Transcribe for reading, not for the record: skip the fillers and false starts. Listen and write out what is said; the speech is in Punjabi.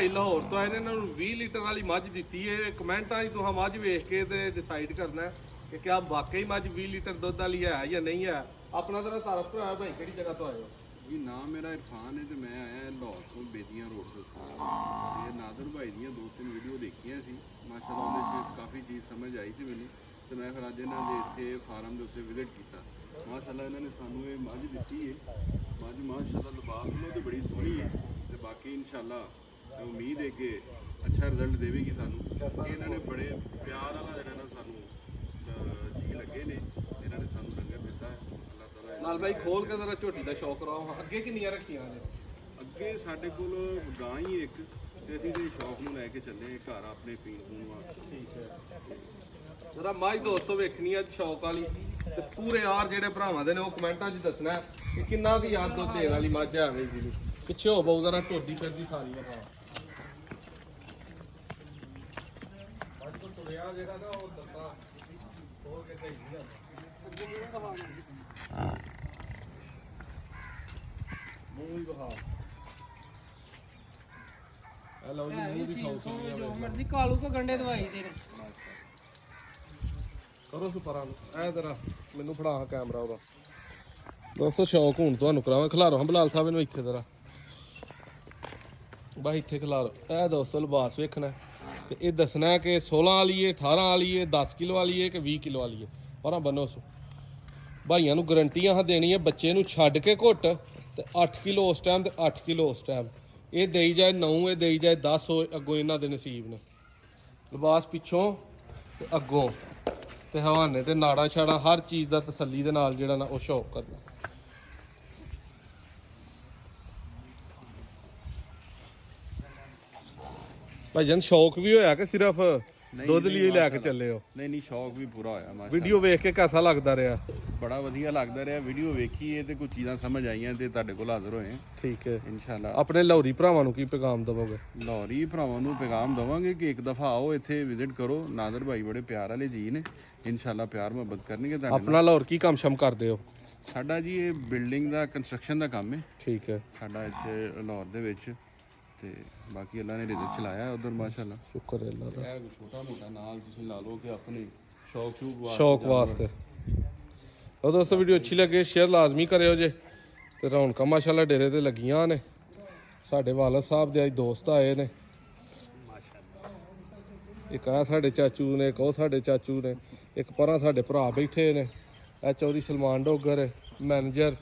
ਲਾਹੌਰ ਤੋਂ ਆਏ ਨੇ, ਇਹਨਾਂ ਨੂੰ 20 ਲੀਟਰ ਵਾਲੀ ਮੱਝ ਦਿੱਤੀ ਹੈ। ਕਮੈਂਟਾਂ 'ਚ ਤੁਸੀਂ ਮੱਝ ਵੇਖ ਕੇ ਤੇ ਡਿਸਾਈਡ ਕਰਨਾ ਕਿ ਕਿਆ ਵਾਕਈ ਮੱਝ 20 ਲੀਟਰ ਦੁੱਧ ਵਾਲੀ ਹੈ ਜਾਂ ਨਹੀਂ ਹੈ। ਆਪਣਾ ਜ਼ਰਾ ਤਾਰਫ ਭਰਾ ਭਾਈ, ਕਿਹੜੀ ਜਗ੍ਹਾ ਤੋਂ ਆਏ ਹੋ? ਜੀ ਨਾਮ ਮੇਰਾ ਇਰਫਾਨ ਹੈ ਤੇ ਮੈਂ ਆਇਆ ਲਾਹੌਰ ਤੋਂ ਬੇਦੀਆਂ ਰੋਡ ਤੋਂ। ਇਹ ਨਾਦਰ ਭਾਈ ਦੀਆਂ 2-3 ਵੀਡੀਓ ਦੇਖੀਆਂ ਸੀ, ਮਾਸ਼ਾਅੱਲਾ ਉਹਦੇ 'ਚ ਕਾਫੀ ਚੀਜ਼ ਸਮਝ ਆਈ ਸੀ ਮੈਨੂੰ, ਤੇ ਮੈਂ ਫਿਰ ਅੱਜ ਇਹਨਾਂ ਦੇ ਇੱਥੇ ਫਾਰਮ ਦੇ ਉੱਤੇ ਵਿਜ਼ਿਟ ਕੀਤਾ। ਮਾਸ਼ਾਅੱਲਾ ਇਹਨਾਂ ਨੇ ਸਾਨੂੰ ਇਹ ਮੱਝ ਦਿੱਤੀ ਹੈ। ਮੱਝ ਮਾਸ਼ਾਅੱਲਾ ਲਿਬਾਸ ਨੂੰ ਤੇ ਬੜੀ ਸੋਹਣੀ ਹੈ, ਤੇ ਬਾਕੀ ਇਨਸ਼ਾਅੱਲਾ ਉਮੀਦ ਹੈ ਕਿ ਅੱਛਾ ਰਿਜ਼ਲਟ ਦੇਵੇਗੀ ਸਾਨੂੰ। ਇਹਨਾਂ ਨੇ ਬੜੇ ਪਿਆਰ ਵਾਲਾ ਜਿਹੜਾ ਨਾ ਸਾਨੂੰ ਜੀ ਲੱਗੇ ਨੇ, ਇਹਨਾਂ ਨੇ ਸਾਨੂੰ ਲੰਗਰ ਦਿੱਤਾ ਹੈ। ਅੱਲਾਹ ਤਾਲਾ ਨਾਲ ਭਾਈ ਖੋਲ ਕੇ ਜ਼ਰਾ ਝੋਟੀ ਦਾ ਸ਼ੌਕ ਕਰਾਓ। ਅੱਗੇ ਕਿੰਨੀਆਂ ਰੱਖੀਆਂ ਨੇ? ਅੱਗੇ ਸਾਡੇ ਕੋਲ ਗਾਂ ਹੀ ਇੱਕ, ਤੇ ਅਸੀਂ ਤੇ ਸ਼ੌਕ ਨੂੰ ਲੈ ਕੇ ਚੱਲੇ ਘਰ ਆਪਣੇ ਪੀਣ ਪੂਣ ਵਾਸਤੇ। ਠੀਕ ਹੈ, ਜਰਾ ਮੱਝ ਦੋਸਤੋ ਵੇਖਣੀ ਹੈ ਸ਼ੌਕ ਵਾਲੀ, ਤੇ ਪੂਰੇ ਯਾਰ ਜਿਹੜੇ ਭਰਾਵਾਂ ਦੇ ਨੇ ਉਹ ਕਮੈਂਟਾਂ 'ਚ ਦੱਸਣਾ ਕਿ ਕਿੰਨਾ ਕੁ ਯਾਰ ਦੁੱਧ ਦੇਣ ਵਾਲੀ ਮੱਝ ਹੈ ਜੀ। ਪਿੱਛੇ ਹੋ ਬਹੁ ਜ਼ਰਾ ਢੋਡੀ ਫਿਰਦੀ ਸਾਰੀ ਲਗਾ ਮੱਝ ਕੋ ਤੁਰਿਆ ਜਿਹੜਾ ਨਾ ਉਹ ਦੱਸਾਂ ਹੋ ਕੇ ਸਹੀ ਨਹੀਂ ਆ। ਮੂੰਹ ਹੀ ਬਹਾ ਲਓ ਜੀ, ਮੂੰਹ ਦੀ ਸੌਂਸੀ ਜੋ ਮਰਜ਼ੀ ਕਾਲੂ ਕੋ ਗੰਡੇ ਦਵਾਈ ਤੇਰੇ ਕਰੋ ਸੁਪਰਾਂ ਨੂੰ ਐ ਤੇਰਾ ਮੈਨੂੰ ਫੜਾ ਕੈਮਰਾ ਉਹਦਾ। ਦੋਸਤੋ ਸ਼ੌਕ ਹੁਣ ਤੁਹਾਨੂੰ ਕਰਾਵਾਂ, ਖਿਲਾਰੋ ਹਾਂ ਬਲਾਲ ਸਾਹਿਬ ਨੂੰ ਇੱਥੇ ਜ਼ਰਾ, ਬਸ ਇੱਥੇ ਖਿਲਾਰੋ। ਇਹ ਦੋਸਤੋ ਲਿਬਾਸ ਵੇਖਣਾ ਤੇ ਇਹ ਦੱਸਣਾ ਕਿ 16 ਵਾਲੀ ਹੈ, 18 ਵਾਲੀ ਹੈ, 10 ਕਿਲੋ ਵਾਲੀ ਹੈ ਕਿ 20 ਕਿਲੋ ਵਾਲੀ ਹੈ। ਪਰ ਬੰਨੋ ਸੋ ਭਾਈਆਂ ਨੂੰ ਗਰੰਟੀਆਂ ਹਾਂ ਦੇਣੀ ਹੈ। ਬੱਚੇ ਨੂੰ ਛੱਡ ਕੇ ਘੁੱਟ ਤੇ 8 ਕਿਲੋ ਉਸ ਟਾਈਮ ਤੇ 8 ਕਿਲੋ ਉਸ ਟਾਈਮ, ਇਹ ਦੇਈ ਜਾਏ 9, ਇਹ ਦੇਈ ਜਾਏ 10 ਅੱਗੋਂ ਇਹਨਾਂ ਦੇ ਨਸੀਬ ਨੇ। ਲਿਬਾਸ ਪਿੱਛੋਂ ਤੇ ਅੱਗੋਂ ਤੇ ਹਵਾਨੇ ਤੇ ਨਾੜਾਂ ਛਾੜਾਂ ਹਰ ਚੀਜ਼ ਦਾ ਤਸੱਲੀ ਦੇ ਨਾਲ ਜਿਹੜਾ ਨਾ ਉਹ ਸ਼ੌਕ ਕਰਨਾ। ਭਾਈਜਾਨ ਸ਼ੌਕ ਵੀ ਹੋਇਆ ਕਿ ਸਿਰਫ ਦੁੱਧ ਲਈ ਲੈ ਕੇ ਚੱਲੇ ਹੋ? ਨਹੀਂ ਸ਼ੌਕ ਵੀ ਪੂਰਾ ਹੋਇਆ ਮਾਸ਼ਾਅੱਲਾ। ਵੀਡੀਓ ਵੇਖ ਕੇ ਕਿਹਦਾ ਲੱਗਦਾ ਰਿਹਾ? ਬੜਾ ਵਧੀਆ ਲੱਗਦਾ ਰਿਹਾ। ਵੀਡੀਓ ਵੇਖੀਏ ਤੇ ਕੁਝ ਚੀਜ਼ਾਂ ਸਮਝ ਆਈਆਂ ਤੇ ਤੁਹਾਡੇ ਕੋਲ ਹਾਜ਼ਰ ਹੋਏ। ਠੀਕ ਹੈ, ਇਨਸ਼ਾਅੱਲਾ। ਆਪਣੇ ਲਾਹੌਰੀ ਭਰਾਵਾਂ ਨੂੰ ਕੀ ਪੈਗਾਮ ਦਵੋਗੇ? ਲਾਹੌਰੀ ਭਰਾਵਾਂ ਨੂੰ ਪੈਗਾਮ ਦਵਾਂਗੇ ਕਿ ਇੱਕ ਦਫਾ ਆਓ ਇੱਥੇ ਵਿਜ਼ਿਟ ਕਰੋ। ਨਾਦਰ ਭਾਈ ਬੜੇ ਪਿਆਰ ਵਾਲੇ ਜੀ ਨੇ, ਇਨਸ਼ਾਅੱਲਾ ਪਿਆਰ ਮੁਹੱਬਤ ਕਰਨਗੇ ਤੁਹਾਡੇ ਨਾਲ। ਆਪਣਾ ਲਾਹੌਰ ਕੀ ਕੰਮ ਸ਼ਮ ਕਰਦੇ ਹੋ? ਸਾਡਾ ਜੀ ਇਹ ਬਿਲਡਿੰਗ ਦਾ ਕੰਸਟਰਕਸ਼ਨ ਦਾ ਕੰਮ ਹੈ। ਠੀਕ ਹੈ, ਸਾਡਾ ਇੱਥੇ ਲਾਹੌਰ ਦੇ ਵਿੱਚ, ਤੇ ਬਾਕੀ ਅੱਲਾ ਨੇ ਰਿਜ਼ਕ ਚਲਾਇਆ ਉਧਰ ਮਾਸ਼ਾਅੱਲਾ। ਸ਼ੁਕਰ ਹੈ ਅੱਲਾ ਦਾ। ਇਹ ਛੋਟਾ ਮੋਟਾ ਨਾਲ ਤੁਸੀਂ ਲਾ ਲਓ ਕਿ ਆਪਣੇ ਸ਼ੌਕ ਵਾਸਤੇ। ਉਹ ਦੋਸਤੋ ਵੀਡੀਓ ਅੱਛੀ ਲੱਗੇ ਸ਼ੇਅਰ ਲਾਜ਼ਮੀ ਕਰਿਓ ਜੇ। ਤੇ ਰੌਣਕਾਂ ਮਾਸ਼ਾਅੱਲਾ ਡੇਰੇ ਤੇ ਲੱਗੀਆਂ ਨੇ। ਸਾਡੇ ਵਾਲਦ ਸਾਹਿਬ ਦੇ ਅੱਜ ਦੋਸਤ ਆਏ ਨੇ, ਇੱਕ ਆ ਸਾਡੇ ਚਾਚੂ ਨੇ, ਇੱਕ ਉਹ ਸਾਡੇ ਚਾਚੂ ਨੇ, ਇੱਕ ਪਰਾਂ ਸਾਡੇ ਭਰਾ ਬੈਠੇ ਨੇ। ਇਹ ਚੌਧਰੀ ਸਲਮਾਨ ਡੋਗਰ ਮੈਨੇਜਰ